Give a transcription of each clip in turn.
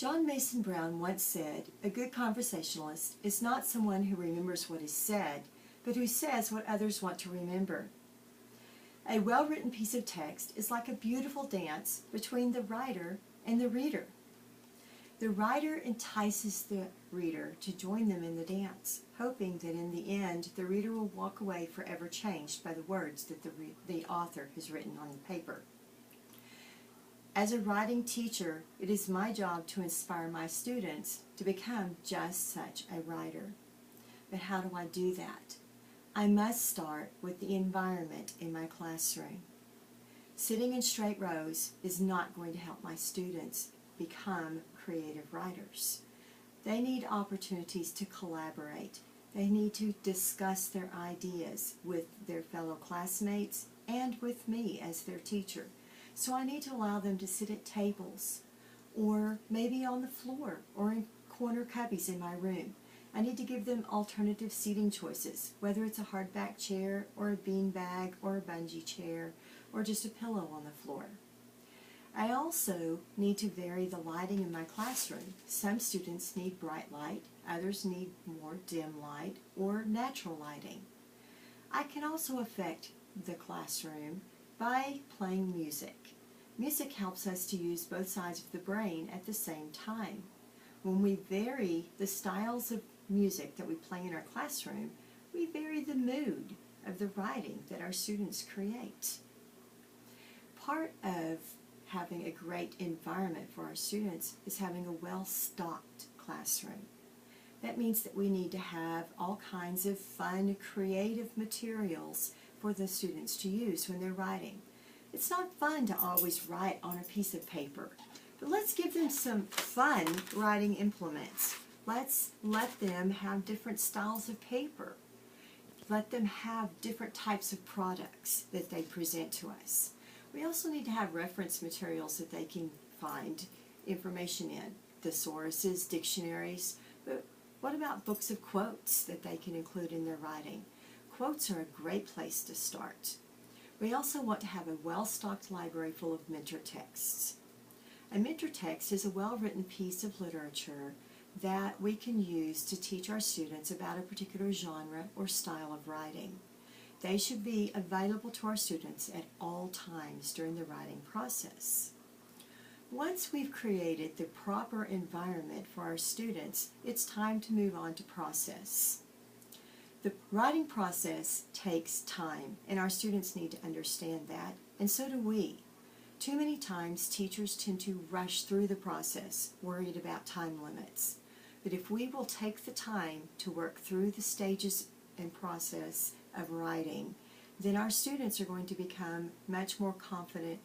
John Mason Brown once said, "A good conversationalist is not someone who remembers what is said, but who says what others want to remember." A well-written piece of text is like a beautiful dance between the writer and the reader. The writer entices the reader to join them in the dance, hoping that in the end the reader will walk away forever changed by the words that the author has written on the paper. As a writing teacher, it is my job to inspire my students to become just such a writer. But how do I do that? I must start with the environment in my classroom. Sitting in straight rows is not going to help my students become creative writers. They need opportunities to collaborate. They need to discuss their ideas with their fellow classmates and with me as their teacher. So I need to allow them to sit at tables, or maybe on the floor, or in corner cubbies in my room. I need to give them alternative seating choices, whether it's a hardback chair, or a beanbag, or a bungee chair, or just a pillow on the floor. I also need to vary the lighting in my classroom. Some students need bright light, others need more dim light, or natural lighting. I can also affect the classroom by playing music. Music helps us to use both sides of the brain at the same time. When we vary the styles of music that we play in our classroom, we vary the mood of the writing that our students create. Part of having a great environment for our students is having a well-stocked classroom. That means that we need to have all kinds of fun, creative materials for the students to use when they're writing. It's not fun to always write on a piece of paper, but let's give them some fun writing implements. Let's let them have different styles of paper. Let them have different types of products that they present to us. We also need to have reference materials that they can find information in, thesauruses, dictionaries, but what about books of quotes that they can include in their writing? Quotes are a great place to start. We also want to have a well-stocked library full of mentor texts. A mentor text is a well-written piece of literature that we can use to teach our students about a particular genre or style of writing. They should be available to our students at all times during the writing process. Once we've created the proper environment for our students, it's time to move on to process. The writing process takes time, and our students need to understand that, and so do we. Too many times teachers tend to rush through the process, worried about time limits. But if we will take the time to work through the stages and process of writing, then our students are going to become much more confident,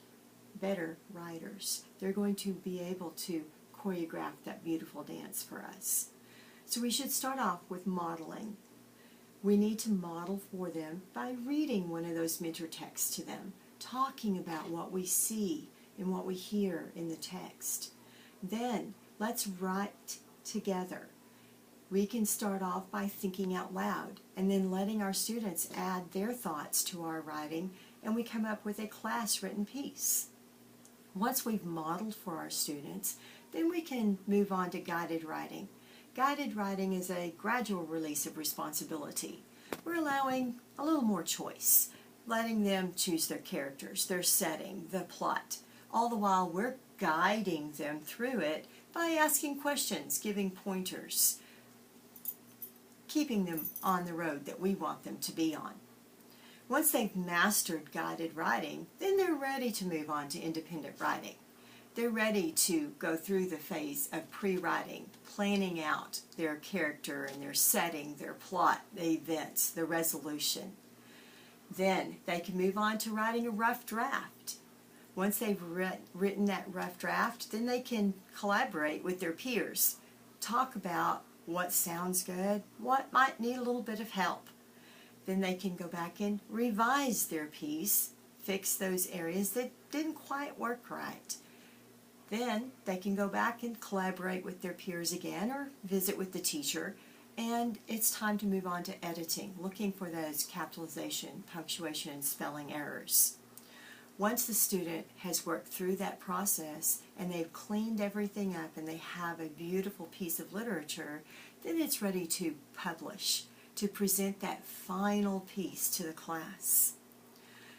better writers. They're going to be able to choreograph that beautiful dance for us. So we should start off with modeling. We need to model for them by reading one of those mentor texts to them, talking about what we see and what we hear in the text. Then let's write together. We can start off by thinking out loud and then letting our students add their thoughts to our writing, and we come up with a class-written piece. Once we've modeled for our students, then we can move on to guided writing. Guided writing is a gradual release of responsibility. We're allowing a little more choice, letting them choose their characters, their setting, the plot. All the while we're guiding them through it by asking questions, giving pointers, keeping them on the road that we want them to be on. Once they've mastered guided writing, then they're ready to move on to independent writing. They're ready to go through the phase of pre-writing, planning out their character and their setting, their plot, the events, the resolution. Then they can move on to writing a rough draft. Once they've written that rough draft, then they can collaborate with their peers, talk about what sounds good, what might need a little bit of help. Then they can go back and revise their piece, fix those areas that didn't quite work right. Then they can go back and collaborate with their peers again or visit with the teacher, and it's time to move on to editing, looking for those capitalization, punctuation, and spelling errors. Once the student has worked through that process and they've cleaned everything up and they have a beautiful piece of literature, then it's ready to publish, to present that final piece to the class.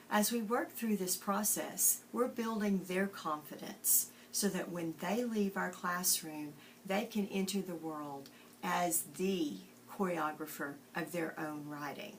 As we work through this process, we're building their confidence so that when they leave our classroom, they can enter the world as the choreographer of their own writing.